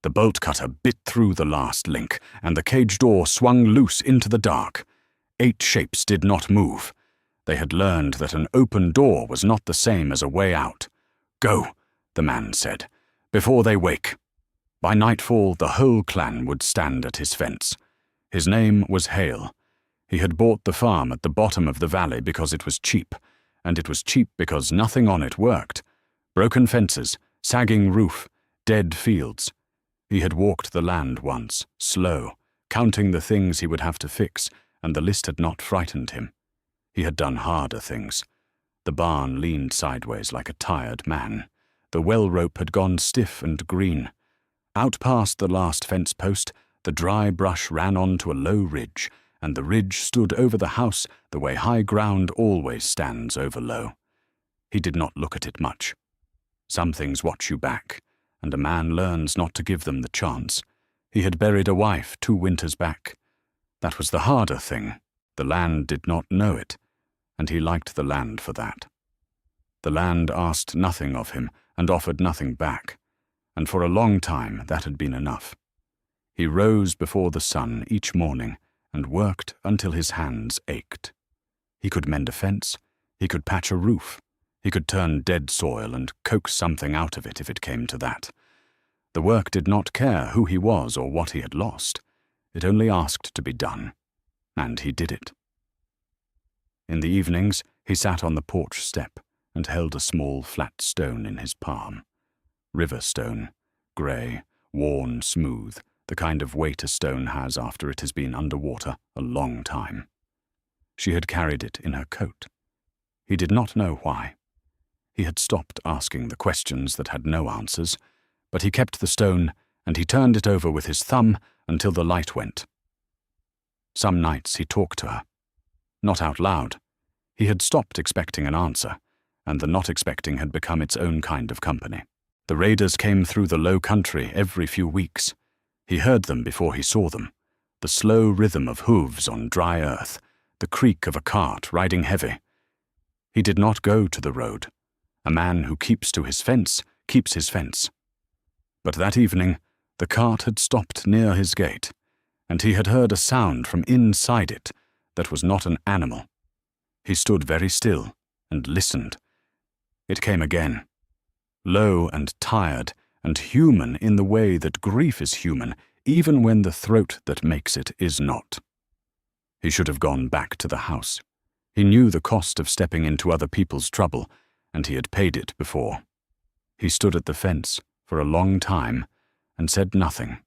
The bolt cutter bit through the last link, and the cage door swung loose into the dark. 8 shapes did not move. They had learned that an open door was not the same as a way out. "Go," the man said, "before they wake." By nightfall, the whole clan would stand at his fence. His name was Hale. He had bought the farm at the bottom of the valley because it was cheap, and it was cheap because nothing on it worked. Broken fences, sagging roof, dead fields. He had walked the land once, slow, counting the things he would have to fix, and the list had not frightened him. He had done harder things. The barn leaned sideways like a tired man. The well rope had gone stiff and green. Out past the last fence post, the dry brush ran on to a low ridge, and the ridge stood over the house the way high ground always stands over low. He did not look at it much. Some things watch you back, and a man learns not to give them the chance. He had buried a wife 2 winters back. That was the harder thing. The land did not know it, and he liked the land for that. The land asked nothing of him and offered nothing back, and for a long time that had been enough. He rose before the sun each morning and worked until his hands ached. He could mend a fence, he could patch a roof, he could turn dead soil and coax something out of it if it came to that. The work did not care who he was or what he had lost. It only asked to be done, and he did it. In the evenings, he sat on the porch step and held a small flat stone in his palm. River stone, grey, worn smooth, the kind of weight a stone has after it has been underwater a long time. She had carried it in her coat. He did not know why. He had stopped asking the questions that had no answers, but he kept the stone and he turned it over with his thumb until the light went. Some nights he talked to her. Not out loud. He had stopped expecting an answer, and the not expecting had become its own kind of company. The raiders came through the low country every few weeks. He heard them before he saw them. The slow rhythm of hooves on dry earth, the creak of a cart riding heavy. He did not go to the road. A man who keeps to his fence keeps his fence. But that evening, the cart had stopped near his gate, and he had heard a sound from inside it that was not an animal. He stood very still and listened. It came again, low and tired and human in the way that grief is human, even when the throat that makes it is not. He should have gone back to the house. He knew the cost of stepping into other people's trouble, and he had paid it before. He stood at the fence for a long time and said nothing.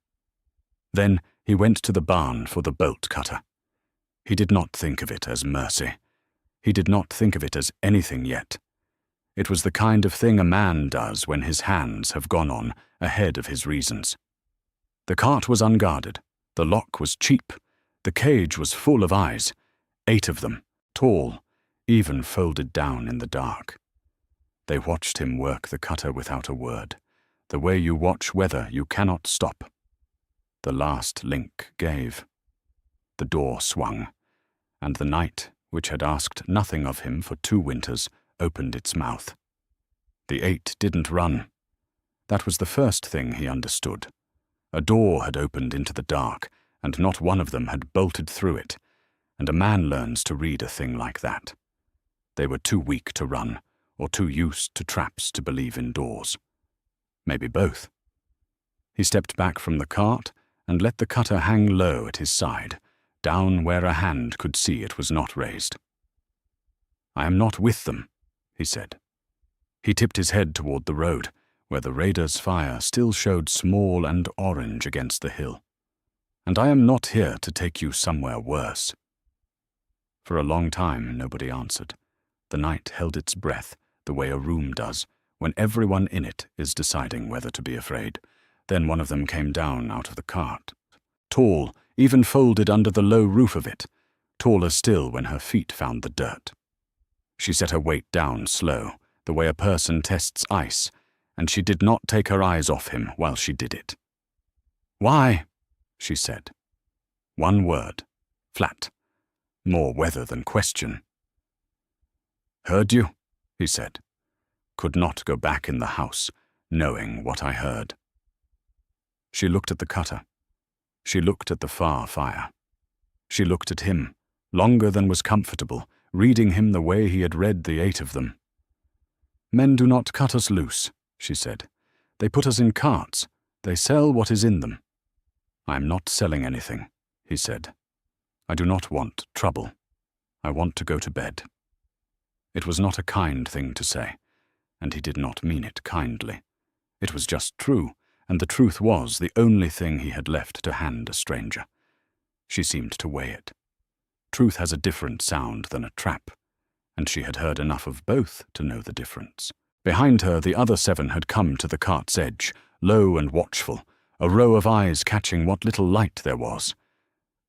Then he went to the barn for the bolt cutter. He did not think of it as mercy. He did not think of it as anything yet. It was the kind of thing a man does when his hands have gone on ahead of his reasons. The cart was unguarded. The lock was cheap. The cage was full of eyes, 8 of them, tall, even folded down in the dark. They watched him work the cutter without a word, the way you watch weather you cannot stop. The last link gave. The door swung, and the night, which had asked nothing of him for 2 winters, opened its mouth. The 8 didn't run. That was the first thing he understood. A door had opened into the dark, and not one of them had bolted through it, and a man learns to read a thing like that. They were too weak to run, or too used to traps to believe in doors. Maybe both. He stepped back from the cart and let the cutter hang low at his side, down where a hand could see it was not raised. "I am not with them," he said. He tipped his head toward the road, where the raiders' fire still showed small and orange against the hill. "And I am not here to take you somewhere worse." For a long time, nobody answered. The night held its breath, the way a room does, when everyone in it is deciding whether to be afraid. Then one of them came down out of the cart. Tall, even folded under the low roof of it, taller still when her feet found the dirt. She set her weight down slow, the way a person tests ice, and she did not take her eyes off him while she did it. "Why?" she said. One word, flat, more weather than question. "Heard you," he said. "Could not go back in the house, knowing what I heard." She looked at the cutter. She looked at the far fire. She looked at him, longer than was comfortable, reading him the way he had read the 8 of them. "Men do not cut us loose," she said. "They put us in carts. They sell what is in them." "I am not selling anything," he said. "I do not want trouble. I want to go to bed." It was not a kind thing to say, and he did not mean it kindly. It was just true, and the truth was the only thing he had left to hand a stranger. She seemed to weigh it. Truth has a different sound than a trap, and she had heard enough of both to know the difference. Behind her, the other 7 had come to the cart's edge, low and watchful, a row of eyes catching what little light there was.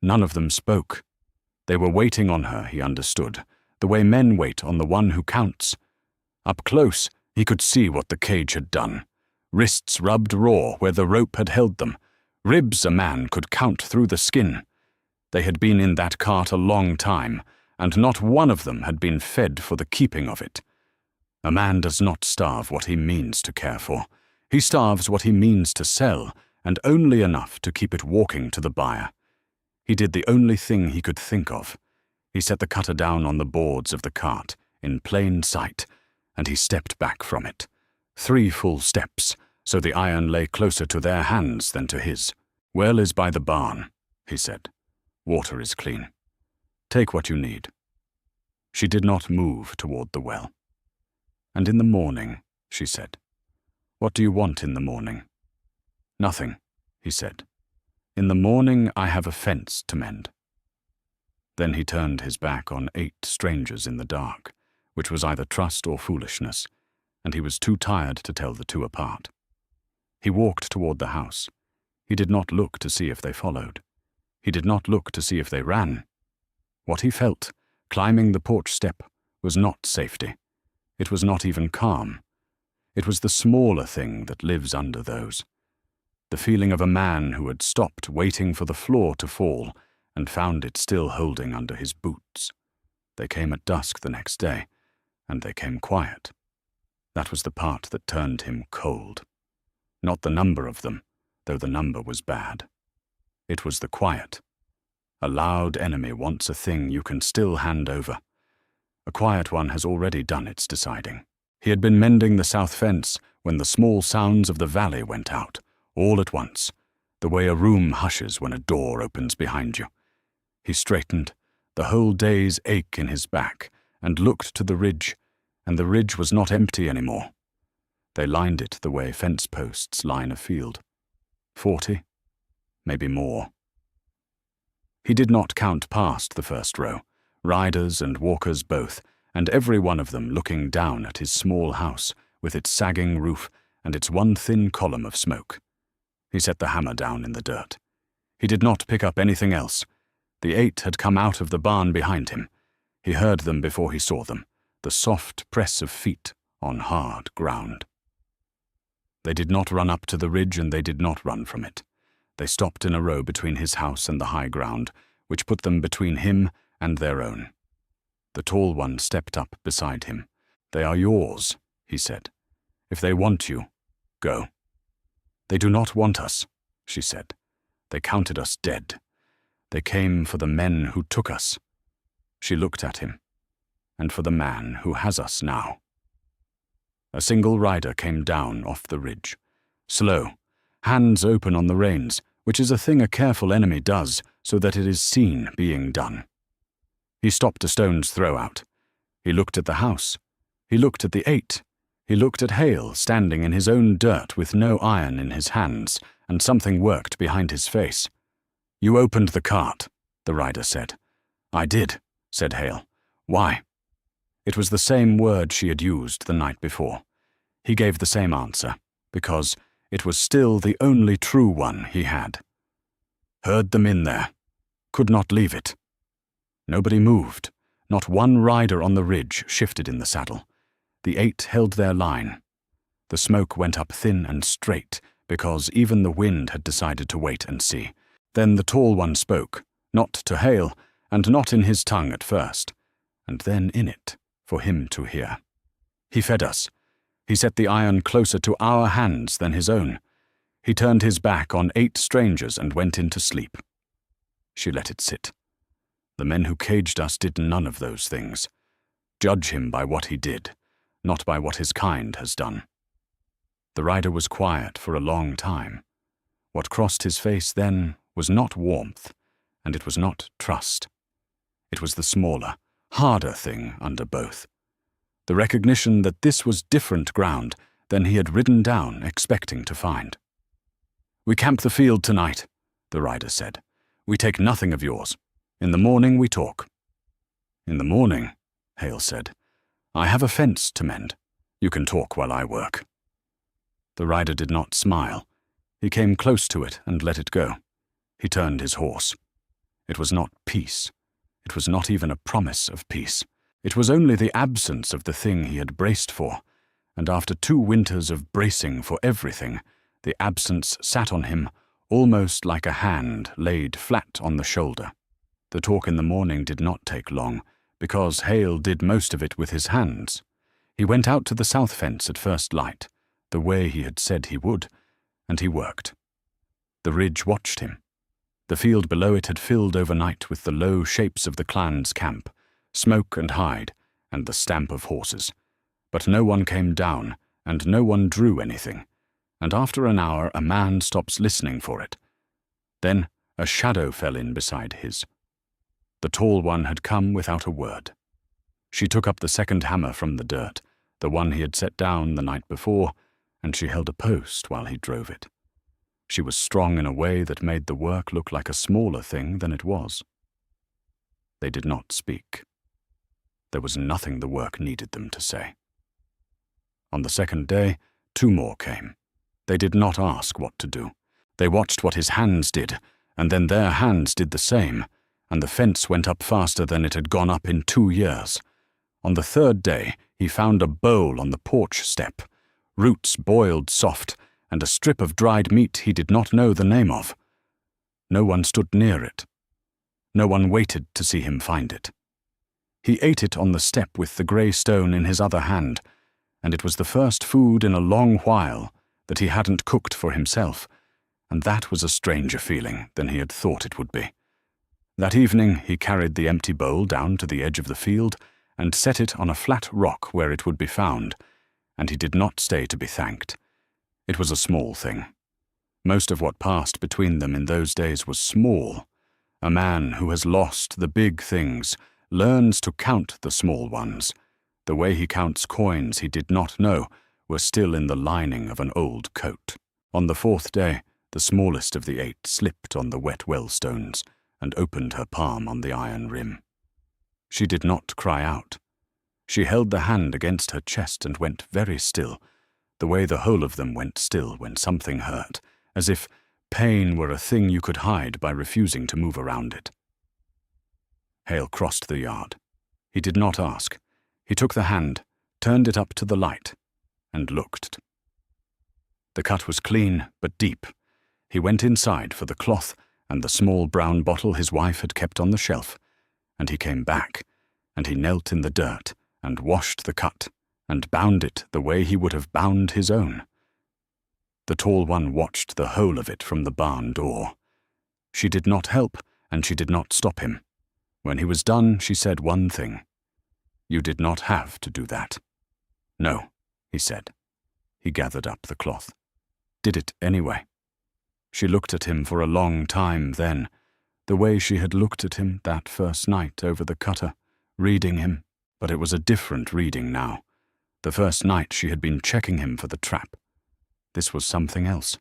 None of them spoke. They were waiting on her, he understood, the way men wait on the one who counts. Up close, he could see what the cage had done. Wrists rubbed raw where the rope had held them. Ribs a man could count through the skin. They had been in that cart a long time, and not one of them had been fed for the keeping of it. A man does not starve what he means to care for. He starves what he means to sell, and only enough to keep it walking to the buyer. He did the only thing he could think of. He set the cutter down on the boards of the cart, in plain sight, and he stepped back from it. 3 full steps, so the iron lay closer to their hands than to his. "Well is by the barn," he said. "Water is clean. Take what you need." She did not move toward the well. "And in the morning," she said. "What do you want in the morning?" "Nothing," he said. "In the morning I have a fence to mend." Then he turned his back on 8 strangers in the dark, which was either trust or foolishness, and he was too tired to tell the 2 apart. He walked toward the house. He did not look to see if they followed. He did not look to see if they ran. What he felt, climbing the porch step, was not safety. It was not even calm. It was the smaller thing that lives under those. The feeling of a man who had stopped waiting for the floor to fall and found it still holding under his boots. They came at dusk the next day, and they came quiet. That was the part that turned him cold. Not the number of them, though the number was bad. It was the quiet. A loud enemy wants a thing you can still hand over. A quiet one has already done its deciding. He had been mending the south fence when the small sounds of the valley went out, all at once, the way a room hushes when a door opens behind you. He straightened, the whole day's ache in his back, and looked to the ridge, and the ridge was not empty anymore. They lined it the way fence posts line a field. 40, maybe more. He did not count past the first row, riders and walkers both, and every one of them looking down at his small house with its sagging roof and its one thin column of smoke. He set the hammer down in the dirt. He did not pick up anything else. The 8 had come out of the barn behind him. He heard them before he saw them, the soft press of feet on hard ground. They did not run up to the ridge, and they did not run from it. They stopped in a row between his house and the high ground, which put them between him and their own. The tall one stepped up beside him. "They are yours," he said. "If they want you, go." "They do not want us," she said. "They counted us dead. They came for the men who took us." She looked at him. "And for the man who has us now." A single rider came down off the ridge. Slow, hands open on the reins, which is a thing a careful enemy does so that it is seen being done. He stopped a stone's throw out. He looked at the house. He looked at the 8. He looked at Hale standing in his own dirt with no iron in his hands, and something worked behind his face. "You opened the cart," the rider said. "I did," said Hale. "Why?" It was the same word she had used the night before. He gave the same answer, because it was still the only true one he had. "Heard them in there. Could not leave it." Nobody moved. Not one rider on the ridge shifted in the saddle. The 8 held their line. The smoke went up thin and straight, because even the wind had decided to wait and see. Then the tall one spoke, not to Hale, and not in his tongue at first, and then in it, for him to hear. "He fed us. He set the iron closer to our hands than his own. He turned his back on 8 strangers and went into sleep. She let it sit. The men who caged us did none of those things. Judge him by what he did, not by what his kind has done. The rider was quiet for a long time. What crossed his face then was not warmth, and it was not trust. It was the smaller, harder thing under both. The recognition that this was different ground than he had ridden down expecting to find. "We camp the field tonight," the rider said. "We take nothing of yours. In the morning we talk." "In the morning," Hale said. "I have a fence to mend. You can talk while I work." The rider did not smile. He came close to it and let it go. He turned his horse. It was not peace. It was not even a promise of peace. It was only the absence of the thing he had braced for, and after 2 winters of bracing for everything, the absence sat on him almost like a hand laid flat on the shoulder. The talk in the morning did not take long, because Hale did most of it with his hands. He went out to the south fence at first light, the way he had said he would, and he worked. The ridge watched him. The field below it had filled overnight with the low shapes of the clan's camp, smoke and hide, and the stamp of horses. But no one came down, and no one drew anything, and after an hour a man stops listening for it. Then a shadow fell in beside his. The tall one had come without a word. She took up the second hammer from the dirt, the one he had set down the night before, and she held a post while he drove it. She was strong in a way that made the work look like a smaller thing than it was. They did not speak. There was nothing the work needed them to say. On the second day, 2 more came. They did not ask what to do. They watched what his hands did, and then their hands did the same, and the fence went up faster than it had gone up in 2 years. On the 3rd day, he found a bowl on the porch step, roots boiled soft, and a strip of dried meat he did not know the name of. No one stood near it. No one waited to see him find it. He ate it on the step with the grey stone in his other hand, and it was the first food in a long while that he hadn't cooked for himself, and that was a stranger feeling than he had thought it would be. That evening he carried the empty bowl down to the edge of the field and set it on a flat rock where it would be found, and he did not stay to be thanked. It was a small thing. Most of what passed between them in those days was small. A man who has lost the big things learns to count the small ones. The way he counts coins he did not know were still in the lining of an old coat. On the 4th day, the smallest of the 8 slipped on the wet well stones and opened her palm on the iron rim. She did not cry out. She held the hand against her chest and went very still, the way the whole of them went still when something hurt, as if pain were a thing you could hide by refusing to move around it. Hale crossed the yard. He did not ask. He took the hand, turned it up to the light, and looked. The cut was clean but deep. He went inside for the cloth and the small brown bottle his wife had kept on the shelf, and he came back, and he knelt in the dirt and washed the cut and bound it the way he would have bound his own. The tall one watched the whole of it from the barn door. She did not help, and she did not stop him. When he was done, she said one thing. "You did not have to do that." "No," he said. He gathered up the cloth. "Did it anyway." She looked at him for a long time then, the way she had looked at him that first night over the cutter, reading him, but it was a different reading now. The first night she had been checking him for the trap. This was something else.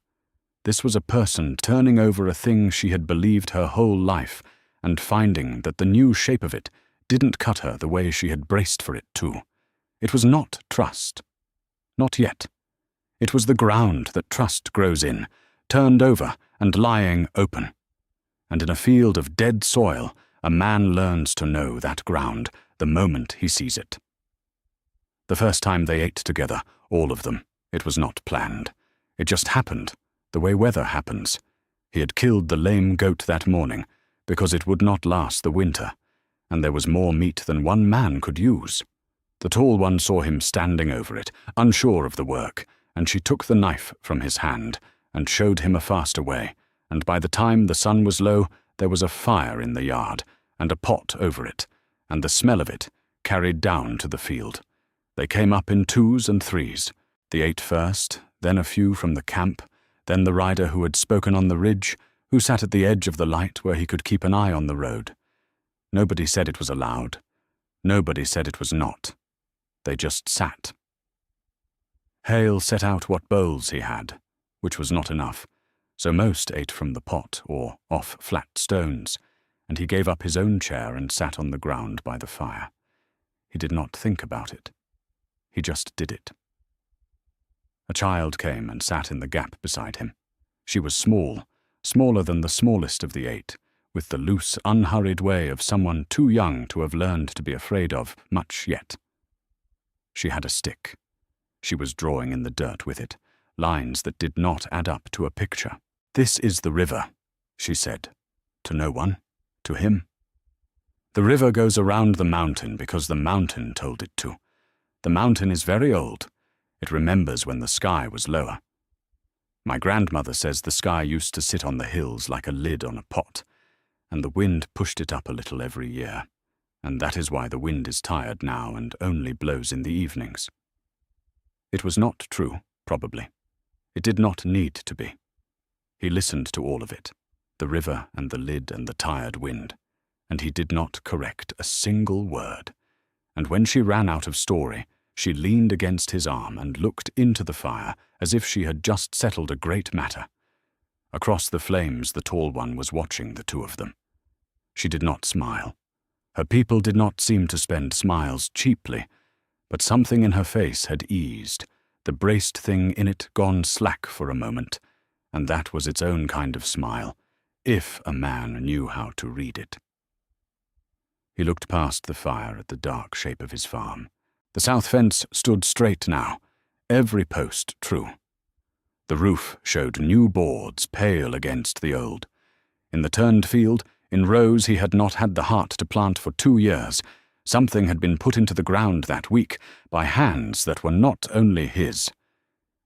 This was a person turning over a thing she had believed her whole life and finding that the new shape of it didn't cut her the way she had braced for it to. It was not trust. Not yet. It was the ground that trust grows in, turned over and lying open. And in a field of dead soil, a man learns to know that ground the moment he sees it. The first time they ate together, all of them, it was not planned. It just happened, the way weather happens. He had killed the lame goat that morning, because it would not last the winter, and there was more meat than one man could use. The tall one saw him standing over it, unsure of the work, and she took the knife from his hand and showed him a faster way, and by the time the sun was low, there was a fire in the yard, and a pot over it, and the smell of it carried down to the field. They came up in 2s and 3s, the 8 first, then a few from the camp, then the rider who had spoken on the ridge, who sat at the edge of the light where he could keep an eye on the road. Nobody said it was allowed. Nobody said it was not. They just sat. Hale set out what bowls he had, which was not enough, so most ate from the pot or off flat stones, and he gave up his own chair and sat on the ground by the fire. He did not think about it. He just did it. A child came and sat in the gap beside him. She was small, smaller than the smallest of the 8, with the loose, unhurried way of someone too young to have learned to be afraid of much yet. She had a stick. She was drawing in the dirt with it, lines that did not add up to a picture. "This is the river," she said. To no one. To him. "The river goes around the mountain because the mountain told it to. The mountain is very old. It remembers when the sky was lower. My grandmother says the sky used to sit on the hills like a lid on a pot, and the wind pushed it up a little every year, and that is why the wind is tired now and only blows in the evenings." It was not true, probably. It did not need to be. He listened to all of it, the river and the lid and the tired wind, and he did not correct a single word. And when she ran out of story, she leaned against his arm and looked into the fire as if she had just settled a great matter. Across the flames, the tall one was watching the two of them. She did not smile. Her people did not seem to spend smiles cheaply, but something in her face had eased, the braced thing in it gone slack for a moment, and that was its own kind of smile, if a man knew how to read it. He looked past the fire at the dark shape of his farm. The south fence stood straight now, every post true. The roof showed new boards pale against the old. In the turned field, in rows he had not had the heart to plant for 2 years, something had been put into the ground that week by hands that were not only his.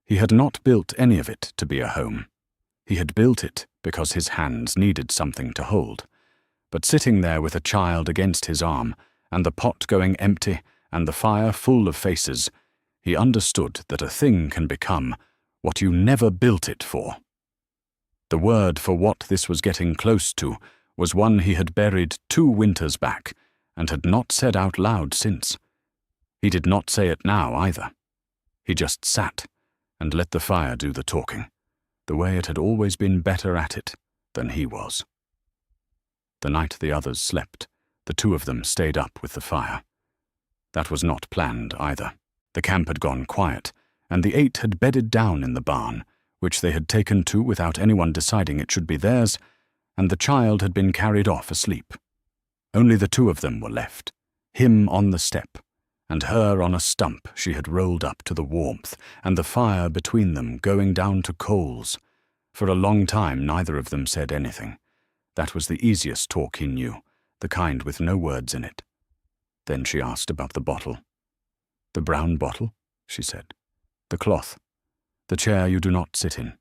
He had not built any of it to be a home. He had built it because his hands needed something to hold. But sitting there with a child against his arm, and the pot going empty, and the fire full of faces, he understood that a thing can become what you never built it for. The word for what this was getting close to was one he had buried 2 winters back, and had not said out loud since. He did not say it now either. He just sat, and let the fire do the talking, the way it had always been better at it than he was. The night the others slept, the 2 of them stayed up with the fire. That was not planned either. The camp had gone quiet, and the 8 had bedded down in the barn, which they had taken to without anyone deciding it should be theirs, and the child had been carried off asleep. Only the 2 of them were left, him on the step, and her on a stump she had rolled up to the warmth, and the fire between them going down to coals. For a long time neither of them said anything. That was the easiest talk he knew, the kind with no words in it. Then she asked about the bottle. "The brown bottle?" she said. "The cloth. The chair you do not sit in.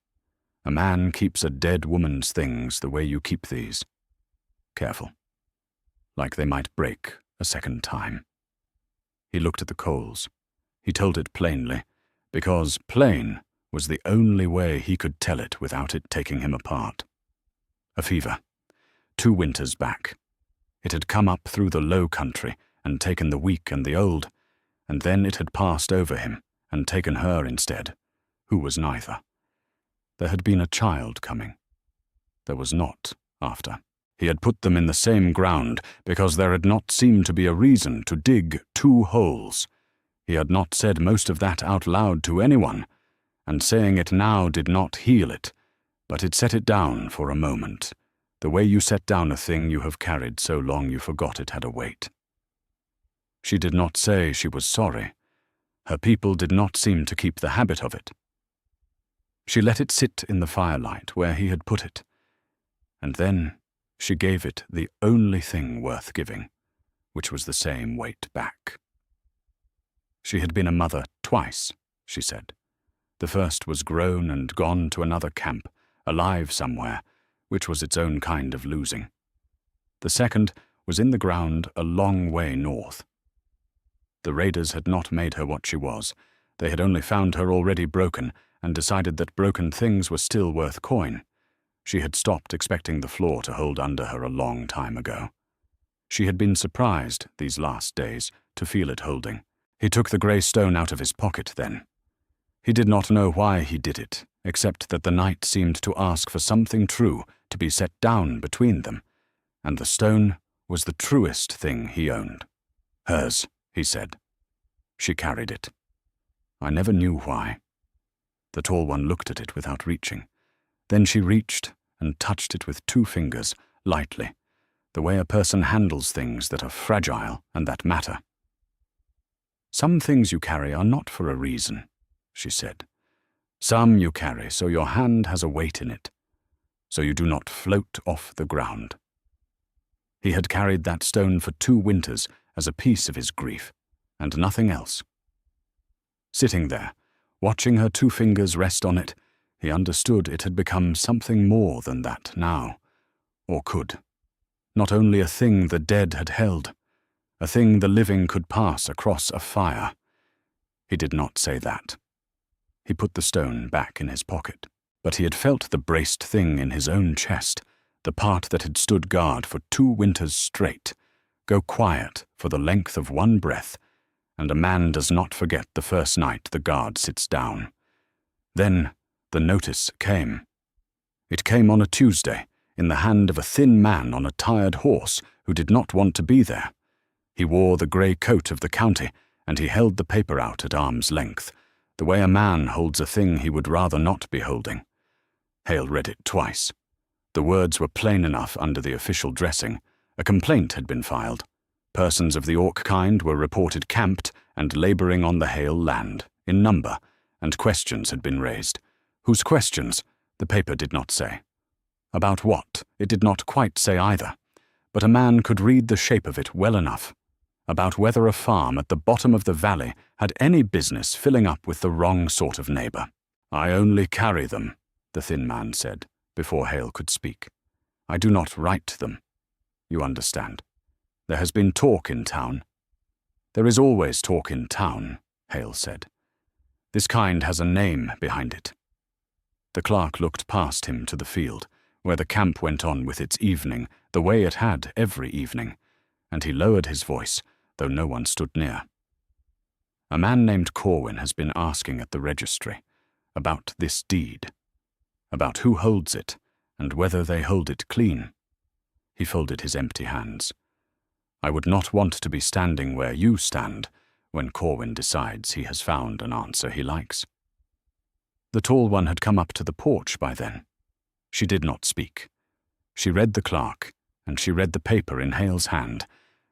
A man keeps a dead woman's things the way you keep these. Careful. Like they might break a second time." He looked at the coals. He told it plainly, because plain was the only way he could tell it without it taking him apart. A fever. 2 winters back. It had come up through the low country and taken the weak and the old, and then it had passed over him and taken her instead, who was neither. There had been a child coming. There was not after. He had put them in the same ground because there had not seemed to be a reason to dig 2 holes. He had not said most of that out loud to anyone, and saying it now did not heal it, but it set it down for a moment, the way you set down a thing you have carried so long you forgot it had a weight. She did not say she was sorry. Her people did not seem to keep the habit of it. She let it sit in the firelight where he had put it, and then she gave it the only thing worth giving, which was the same weight back. She had been a mother twice, she said. The first was grown and gone to another camp, alive somewhere, which was its own kind of losing. The second was in the ground a long way north. The raiders had not made her what she was. They had only found her already broken and decided that broken things were still worth coin. She had stopped expecting the floor to hold under her a long time ago. She had been surprised, these last days, to feel it holding. He took the grey stone out of his pocket then. He did not know why he did it, except that the night seemed to ask for something true to be set down between them, and the stone was the truest thing he owned. Hers, he said. She carried it. I never knew why. The tall one looked at it without reaching. Then she reached and touched it with 2 fingers, lightly, the way a person handles things that are fragile and that matter. Some things you carry are not for a reason, she said. Some you carry so your hand has a weight in it, so you do not float off the ground. He had carried that stone for 2 winters as a piece of his grief, and nothing else. Sitting there, watching her 2 fingers rest on it, he understood it had become something more than that now, or could. Not only a thing the dead had held, a thing the living could pass across a fire. He did not say that. He put the stone back in his pocket, but he had felt the braced thing in his own chest, the part that had stood guard for 2 winters straight, go quiet for the length of 1 breath, and a man does not forget the first night the guard sits down. Then the notice came. It came on a Tuesday, in the hand of a thin man on a tired horse who did not want to be there. He wore the grey coat of the county, and he held the paper out at arm's length, the way a man holds a thing he would rather not be holding. Hale read it twice. The words were plain enough under the official dressing. A complaint had been filed. Persons of the Orc kind were reported camped and labouring on the Hale land, in number, and questions had been raised. Whose questions, the paper did not say. About what, it did not quite say either, but a man could read the shape of it well enough. About whether a farm at the bottom of the valley had any business filling up with the wrong sort of neighbour. I only carry them, the thin man said, before Hale could speak. I do not write them. You understand. There has been talk in town. There is always talk in town, Hale said. This kind has a name behind it. The clerk looked past him to the field, where the camp went on with its evening, the way it had every evening, and he lowered his voice, though no one stood near. A man named Corwin has been asking at the registry about this deed, about who holds it, and whether they hold it clean. He folded his empty hands. I would not want to be standing where you stand when Corwin decides he has found an answer he likes. The tall one had come up to the porch by then. She did not speak. She read the clerk, and she read the paper in Hale's hand,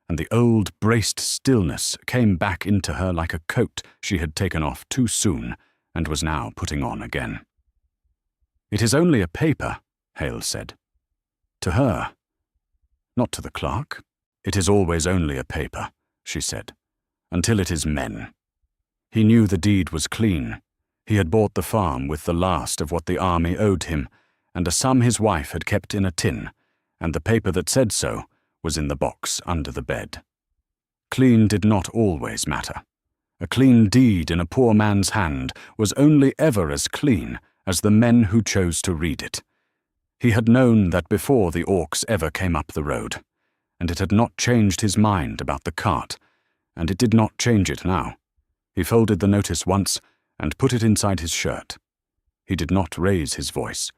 and the old braced stillness came back into her like a coat she had taken off too soon and was now putting on again. It is only a paper, Hale said. To her. Not to the clerk. It is always only a paper, she said, until it is men. He knew the deed was clean. He had bought the farm with the last of what the army owed him, and a sum his wife had kept in a tin, and the paper that said so was in the box under the bed. Clean did not always matter. A clean deed in a poor man's hand was only ever as clean as the men who chose to read it. He had known that before the Orcs ever came up the road, and it had not changed his mind about the cart, and it did not change it now. He folded the notice once and put it inside his shirt. He did not raise his voice.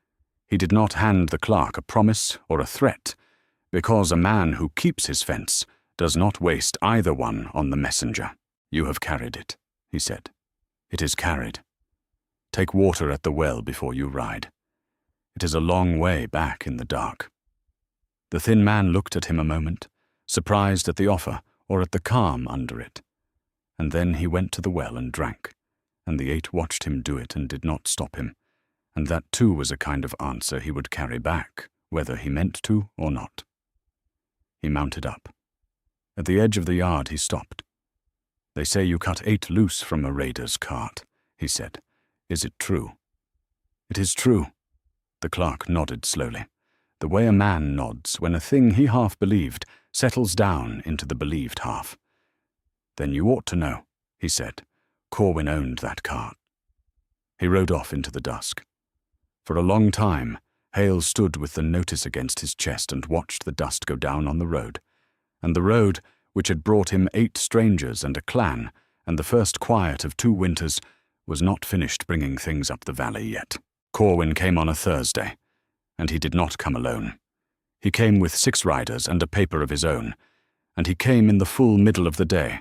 He did not hand the clerk a promise or a threat, because a man who keeps his fence does not waste either one on the messenger. You have carried it, he said. It is carried. Take water at the well before you ride. It is a long way back in the dark. The thin man looked at him a moment, surprised at the offer or at the calm under it, and then he went to the well and drank, and the 8 watched him do it and did not stop him, and that too was a kind of answer he would carry back, whether he meant to or not. He mounted up. At the edge of the yard he stopped. They say you cut 8 loose from a raider's cart, he said. Is it true?" "It is true." The clerk nodded slowly, the way a man nods when a thing he half believed settles down into the believed half. "Then you ought to know," he said. "Corwin owned that cart." He rode off into the dusk. For a long time, Hale stood with the notice against his chest and watched the dust go down on the road. And the road, which had brought him 8 strangers and a clan, and the first quiet of 2 winters, was not finished bringing things up the valley yet. Corwin came on a Thursday, and he did not come alone. He came with 6 riders and a paper of his own, and he came in the full middle of the day,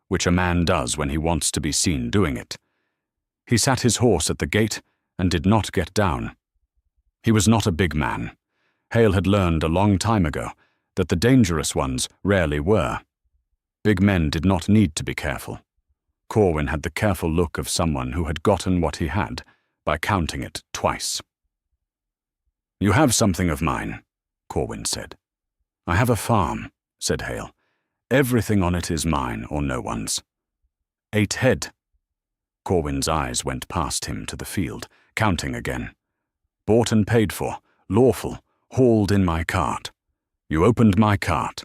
which a man does when he wants to be seen doing it. He sat his horse at the gate and did not get down. He was not a big man. Hale had learned a long time ago that the dangerous ones rarely were. Big men did not need to be careful. Corwin had the careful look of someone who had gotten what he had by counting it twice. "You have something of mine," Corwin said. "I have a farm," said Hale. "Everything on it is mine or no one's." 8 head. Corwin's eyes went past him to the field, counting again. "Bought and paid for, lawful, hauled in my cart. You opened my cart.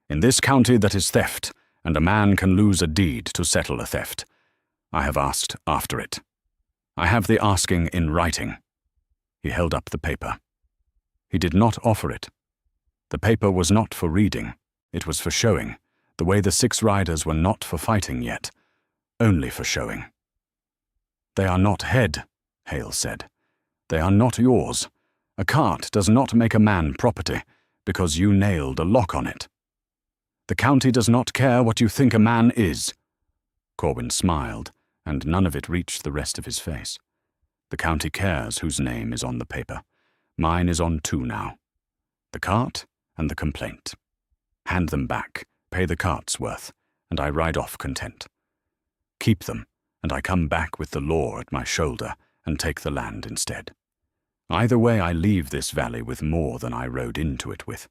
In this county that is theft, and a man can lose a deed to settle a theft. I have asked after it. I have the asking in writing." He held up the paper. He did not offer it. The paper was not for reading. It was for showing, the way the 6 riders were not for fighting yet, only for showing. "They are not head," Hale said. "They are not yours. A cart does not make a man property because you nailed a lock on it. The county does not care what you think a man is." Corwin smiled, and none of it reached the rest of his face. "The county cares whose name is on the paper. Mine is on 2 now. The cart and the complaint. Hand them back, pay the cart's worth, and I ride off content. Keep them, and I come back with the law at my shoulder and take the land instead. Either way, I leave this valley with more than I rode into it with.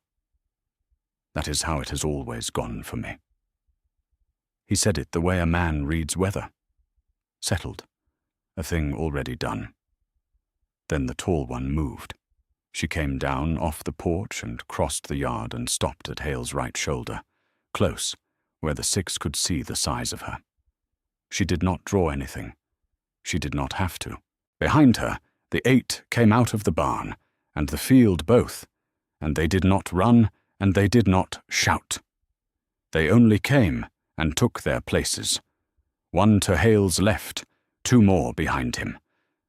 That is how it has always gone for me." He said it the way a man reads weather. Settled. A thing already done. Then the tall one moved. She came down off the porch and crossed the yard and stopped at Hale's right shoulder, close, where the 6 could see the size of her. She did not draw anything. She did not have to. Behind her, the 8 came out of the barn, and the field both, and they did not run, and they did not shout. They only came and took their places. 1 to Hale's left, 2 more behind him.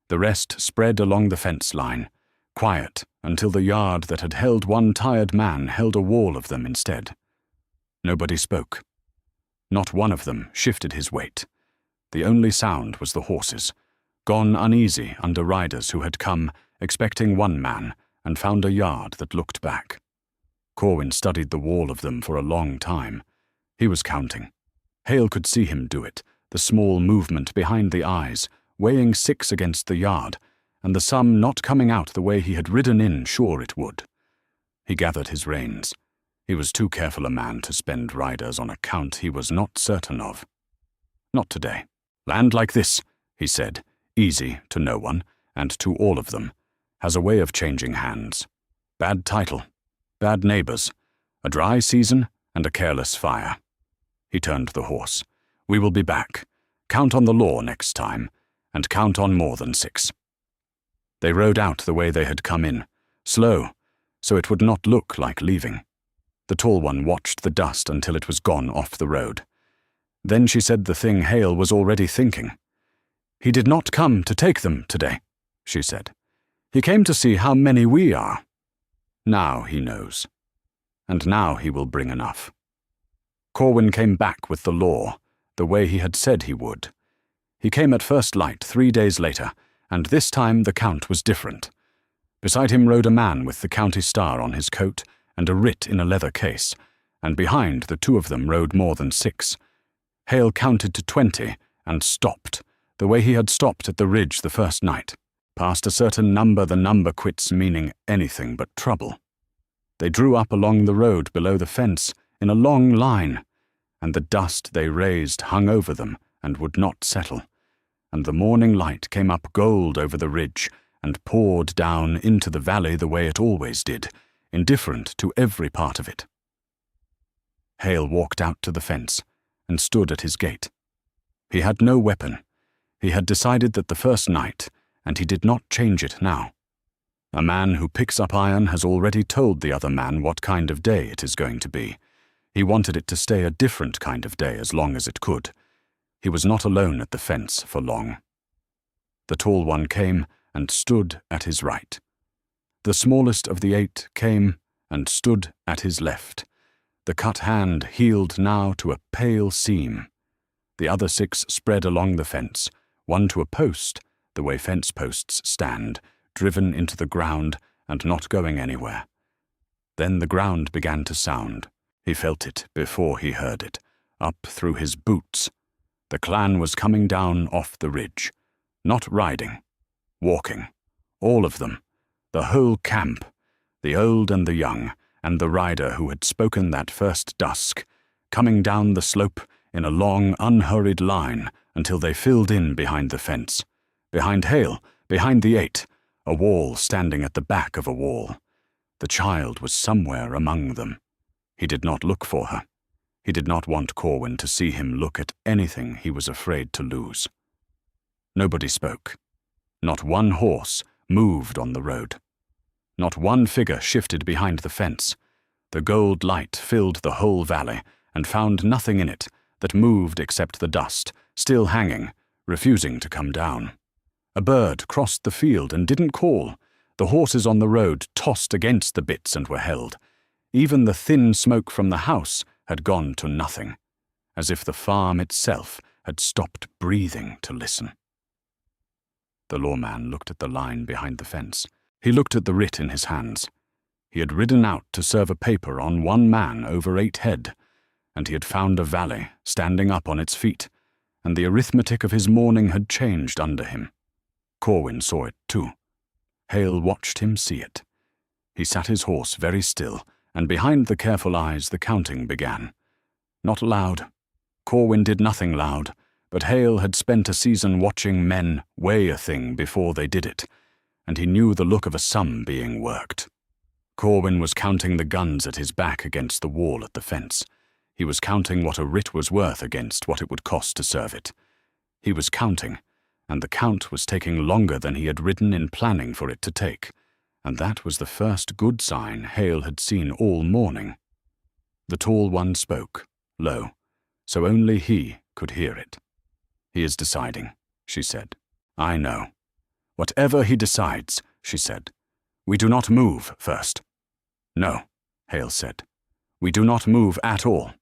The rest spread along the fence line, quiet until the yard that had held 1 tired man held a wall of them instead. Nobody spoke. Not one of them shifted his weight. The only sound was the horses, gone uneasy under riders who had come, expecting 1 man, and found a yard that looked back. Corwin studied the wall of them for a long time. He was counting. Hale could see him do it, the small movement behind the eyes, weighing 6 against the yard, and the sum not coming out the way he had ridden in sure it would. He gathered his reins. He was too careful a man to spend riders on a count he was not certain of. Not today. "Land like this," he said, easy to no one, and to all of them, has a way of changing hands. Bad title, bad neighbors, a dry season, and a careless fire. He turned the horse. "We will be back. Count on the law next time, and count on more than 6. They rode out the way they had come in, slow, so it would not look like leaving. The tall one watched the dust until it was gone off the road. Then she said the thing Hale was already thinking. "He did not come to take them today," she said. "He came to see how many we are. Now he knows. And now he will bring enough." Corwin came back with the law, the way he had said he would. He came at first light 3 days later, and this time the count was different. Beside him rode a man with the county star on his coat and a writ in a leather case, and behind the 2 of them rode more than 6. Hale counted to 20 and stopped, the way he had stopped at the ridge the first night. Past a certain number the number quits meaning anything but trouble. They drew up along the road below the fence in a long line, and the dust they raised hung over them and would not settle, and the morning light came up gold over the ridge and poured down into the valley the way it always did, indifferent to every part of it. Hale walked out to the fence and stood at his gate. He had no weapon. He had decided that the first night, and he did not change it now. A man who picks up iron has already told the other man what kind of day it is going to be. He wanted it to stay a different kind of day as long as it could. He was not alone at the fence for long. The tall one came and stood at his right. The smallest of the 8 came and stood at his left. The cut hand healed now to a pale seam. The other 6 spread along the fence, one to a post, the way fence posts stand, driven into the ground and not going anywhere. Then the ground began to sound. He felt it before he heard it, up through his boots. The clan was coming down off the ridge, not riding, walking, all of them, the whole camp, the old and the young, and the rider who had spoken that first dusk, coming down the slope in a long, unhurried line until they filled in behind the fence, behind Hale, behind the 8, a wall standing at the back of a wall. The child was somewhere among them. He did not look for her. He did not want Corwin to see him look at anything he was afraid to lose. Nobody spoke. Not one horse moved on the road. Not one figure shifted behind the fence. The gold light filled the whole valley and found nothing in it that moved except the dust, still hanging, refusing to come down. A bird crossed the field and didn't call. The horses on the road tossed against the bits and were held. Even the thin smoke from the house had gone to nothing, as if the farm itself had stopped breathing to listen. The lawman looked at the line behind the fence. He looked at the writ in his hands. He had ridden out to serve a paper on one man over 8 head, and he had found a valley standing up on its feet, and the arithmetic of his morning had changed under him. Corwin saw it too. Hale watched him see it. He sat his horse very still, and behind the careful eyes the counting began. Not loud. Corwin did nothing loud, but Hale had spent a season watching men weigh a thing before they did it, and he knew the look of a sum being worked. Corwin was counting the guns at his back against the wall at the fence. He was counting what a writ was worth against what it would cost to serve it. He was counting, and the count was taking longer than he had ridden in planning for it to take, and that was the first good sign Hale had seen all morning. The tall one spoke, low, so only he could hear it. "He is deciding," she said. "I know." "Whatever he decides," she said. "We do not move first." "No," Hale said. "We do not move at all."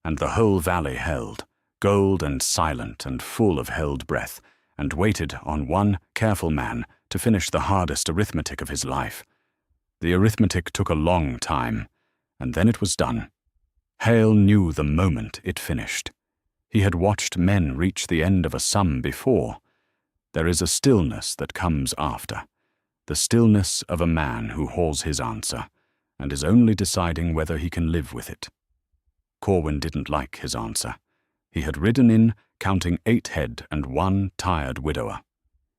And the whole valley held, gold and silent and full of held breath, and waited on one careful man to finish the hardest arithmetic of his life. The arithmetic took a long time, and then it was done. Hale knew the moment it finished. He had watched men reach the end of a sum before. There is a stillness that comes after, the stillness of a man who hauls his answer, and is only deciding whether he can live with it. Corwin didn't like his answer. He had ridden in, counting 8 head and 1 tired widower.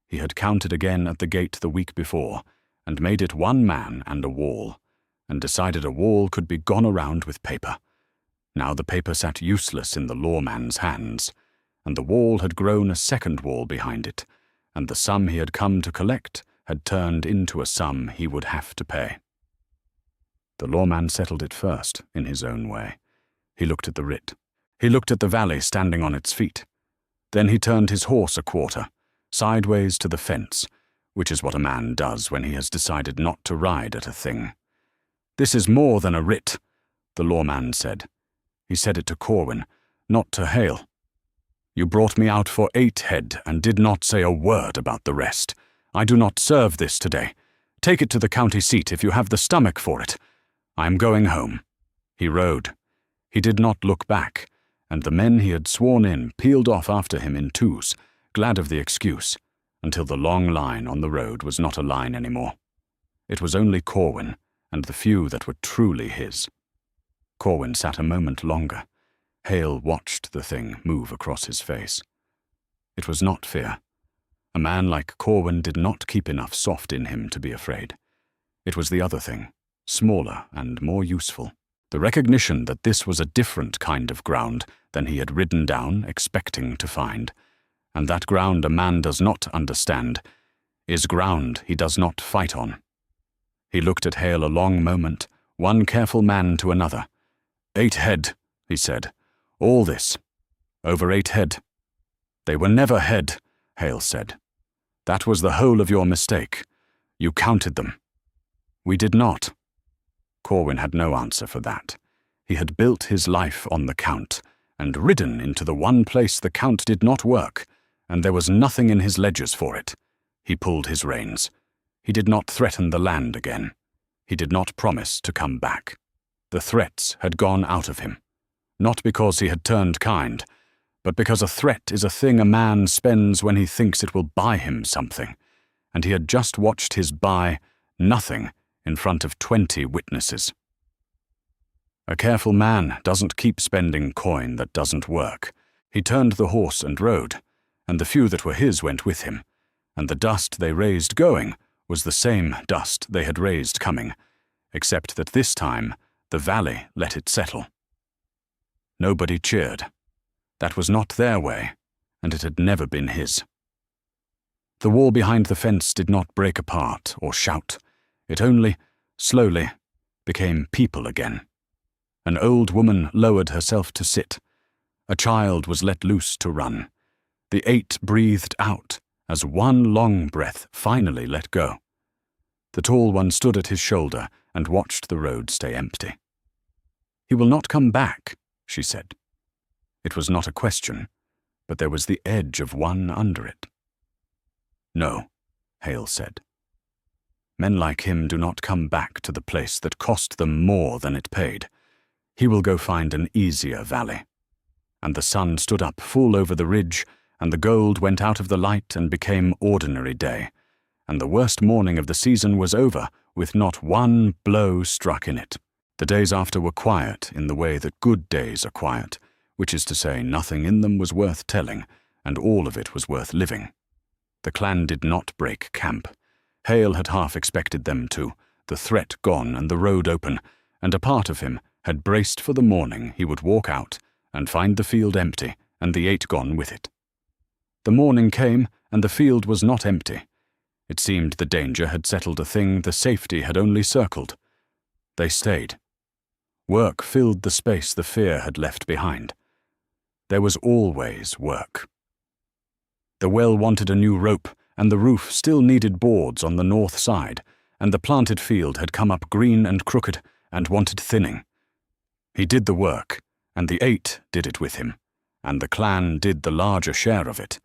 He had counted again at the gate the week before, and made it 1 man and a wall, and decided a wall could be gone around with paper. Now the paper sat useless in the lawman's hands, and the wall had grown a second wall behind it, and the sum he had come to collect had turned into a sum he would have to pay. The lawman settled it first, in his own way. He looked at the writ. He looked at the valley standing on its feet. Then he turned his horse a quarter, sideways to the fence, which is what a man does when he has decided not to ride at a thing. "This is more than a writ," the lawman said. He said it to Corwin, not to Hale. "You brought me out for 8 head and did not say a word about the rest. I do not serve this today. Take it to the county seat if you have the stomach for it. I am going home." He rode. He did not look back, and the men he had sworn in peeled off after him in twos, glad of the excuse, until the long line on the road was not a line anymore. It was only Corwin and the few that were truly his. Corwin sat a moment longer. Hale watched the thing move across his face. It was not fear. A man like Corwin did not keep enough soft in him to be afraid. It was the other thing, smaller and more useful. The recognition that this was a different kind of ground than he had ridden down expecting to find, and that ground a man does not understand, is ground he does not fight on. He looked at Hale a long moment, one careful man to another. 8 head, he said. All this. Over 8 head. They were never head, Hale said. That was the whole of your mistake. You counted them. We did not. Corwin had no answer for that. He had built his life on the count, and ridden into the one place the count did not work, and there was nothing in his ledgers for it. He pulled his reins. He did not threaten the land again. He did not promise to come back. The threats had gone out of him. Not because he had turned kind, but because a threat is a thing a man spends when he thinks it will buy him something, and he had just watched his buy nothing in front of 20 witnesses. A careful man doesn't keep spending coin that doesn't work. He turned the horse and rode, and the few that were his went with him, and the dust they raised going was the same dust they had raised coming, except that this time the valley let it settle. Nobody cheered. That was not their way, and it had never been his. The wall behind the fence did not break apart or shout. It only, slowly, became people again. An old woman lowered herself to sit. A child was let loose to run. The 8 breathed out as one long breath finally let go. The tall one stood at his shoulder and watched the road stay empty. He will not come back, she said. It was not a question, but there was the edge of one under it. No, Hale said. Men like him do not come back to the place that cost them more than it paid. He will go find an easier valley. And the sun stood up full over the ridge, and the gold went out of the light and became ordinary day, and the worst morning of the season was over with not one blow struck in it. The days after were quiet in the way that good days are quiet, which is to say nothing in them was worth telling, and all of it was worth living. The clan did not break camp. Hale had half expected them to, the threat gone and the road open, and a part of him had braced for the morning he would walk out and find the field empty and the 8 gone with it. The morning came, and the field was not empty. It seemed the danger had settled a thing the safety had only circled. They stayed. Work filled the space the fear had left behind. There was always work. The well wanted a new rope, and the roof still needed boards on the north side, and the planted field had come up green and crooked and wanted thinning. He did the work, and the 8 did it with him, and the clan did the larger share of it,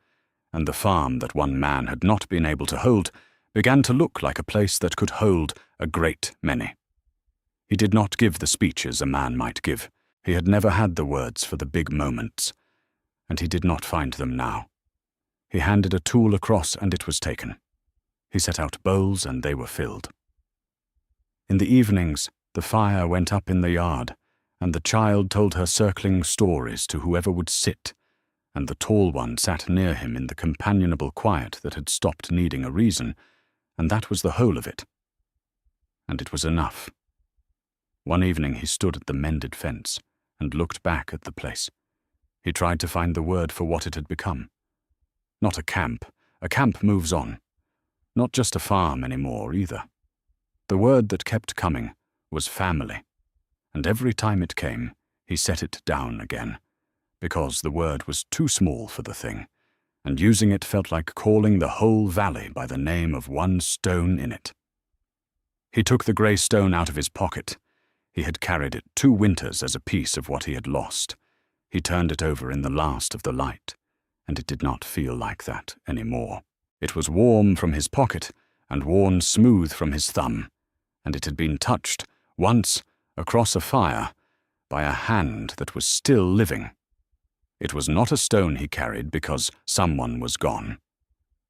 and the farm that one man had not been able to hold began to look like a place that could hold a great many. He did not give the speeches a man might give. He had never had the words for the big moments, and he did not find them now. He handed a tool across, and it was taken. He set out bowls, and they were filled. In the evenings, the fire went up in the yard, and the child told her circling stories to whoever would sit, and the tall one sat near him in the companionable quiet that had stopped needing a reason, and that was the whole of it. And it was enough. One evening he stood at the mended fence and looked back at the place. He tried to find the word for what it had become. Not a camp. A camp moves on. Not just a farm anymore, either. The word that kept coming was family, and every time it came, he set it down again, because the word was too small for the thing, and using it felt like calling the whole valley by the name of one stone in it. He took the grey stone out of his pocket. He had carried it 2 winters as a piece of what he had lost. He turned it over in the last of the light, and it did not feel like that any more. It was warm from his pocket and worn smooth from his thumb, and it had been touched once across a fire by a hand that was still living. It was not a stone he carried because someone was gone.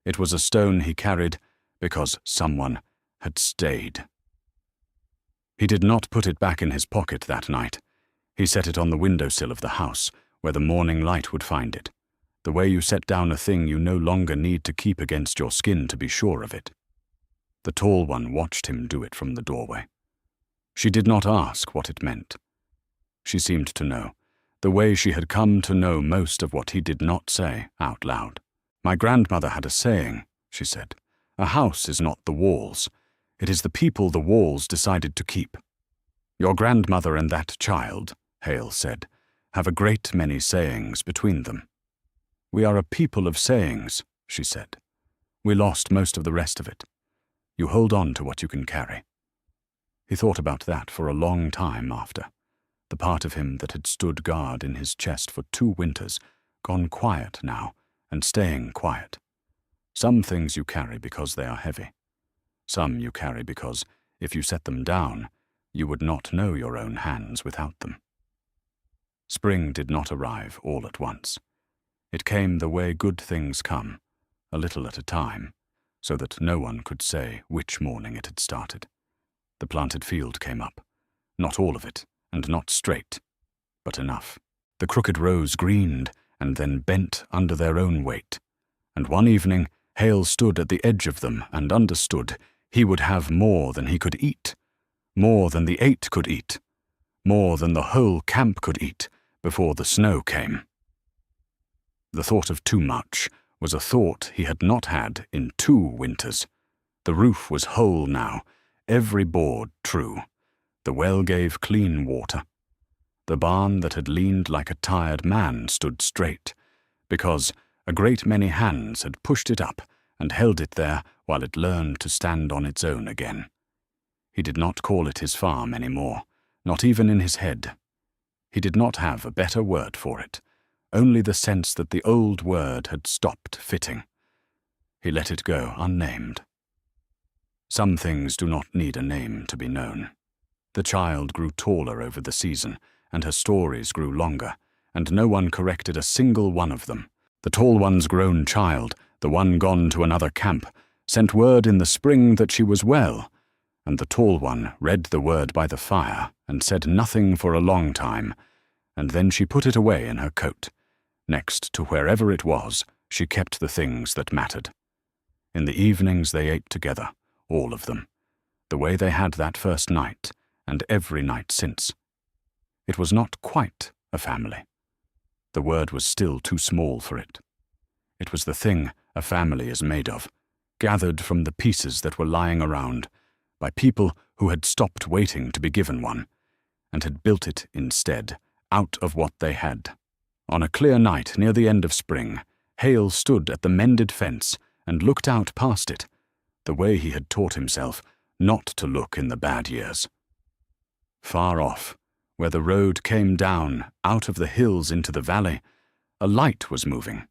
It was a stone he carried because someone had stayed. He did not put it back in his pocket that night. He set it on the windowsill of the house, where the morning light would find it, The way you set down a thing you no longer need to keep against your skin to be sure of it. The tall one watched him do it from the doorway. She did not ask what it meant. She seemed to know, the way she had come to know most of what he did not say out loud. "My grandmother had a saying," she said. "A house is not the walls. It is the people the walls decided to keep." "Your grandmother and that child," Hale said, "have a great many sayings between them." "We are a people of sayings," she said. "We lost most of the rest of it. You hold on to what you can carry." He thought about that for a long time after, the part of him that had stood guard in his chest for 2 winters, gone quiet now, and staying quiet. Some things you carry because they are heavy. Some you carry because, if you set them down, you would not know your own hands without them. Spring did not arrive all at once. It came the way good things come, a little at a time, so that no one could say which morning it had started. The planted field came up, not all of it, and not straight, but enough. The crooked rows greened and then bent under their own weight, and one evening Hale stood at the edge of them and understood he would have more than he could eat, more than the 8 could eat, more than the whole camp could eat before the snow came. The thought of too much was a thought he had not had in 2 winters. The roof was whole now, every board true. The well gave clean water. The barn that had leaned like a tired man stood straight, because a great many hands had pushed it up and held it there while it learned to stand on its own again. He did not call it his farm any more, not even in his head. He did not have a better word for it, only the sense that the old word had stopped fitting. He let it go unnamed. Some things do not need a name to be known. The child grew taller over the season, and her stories grew longer, and no one corrected a single one of them. The tall one's grown child, the one gone to another camp, sent word in the spring that she was well, and the tall one read the word by the fire and said nothing for a long time, and then she put it away in her coat. Next to wherever it was, she kept the things that mattered. In the evenings they ate together, all of them, the way they had that first night, and every night since. It was not quite a family. The word was still too small for it. It was the thing a family is made of, gathered from the pieces that were lying around, by people who had stopped waiting to be given one, and had built it instead, out of what they had. On a clear night near the end of spring, Hale stood at the mended fence and looked out past it, the way he had taught himself not to look in the bad years. Far off, where the road came down out of the hills into the valley, a light was moving.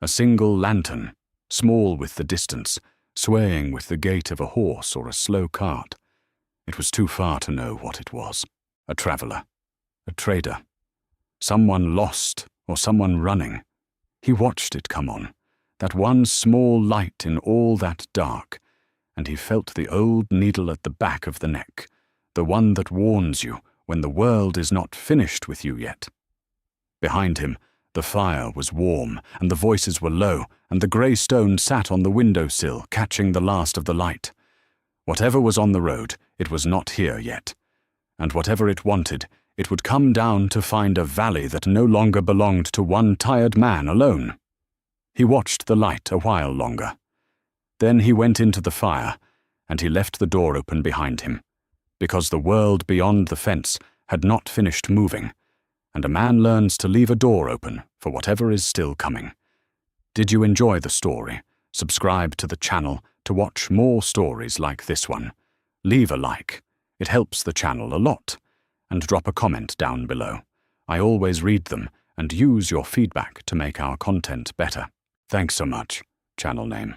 A single lantern, small with the distance, swaying with the gait of a horse or a slow cart. It was too far to know what it was. A traveler, a trader, someone lost or someone running. He watched it come on, that one small light in all that dark, and he felt the old needle at the back of the neck, the one that warns you when the world is not finished with you yet. Behind him, the fire was warm, and the voices were low, and the grey stone sat on the window-sill, catching the last of the light. Whatever was on the road, it was not here yet, and whatever it wanted, it would come down to find a valley that no longer belonged to one tired man alone. He watched the light a while longer. Then he went into the fire, and he left the door open behind him, because the world beyond the fence had not finished moving, and a man learns to leave a door open for whatever is still coming. Did you enjoy the story? Subscribe to the channel to watch more stories like this one. Leave a like. It helps the channel a lot. And drop a comment down below. I always read them and use your feedback to make our content better. Thanks so much. Channel name.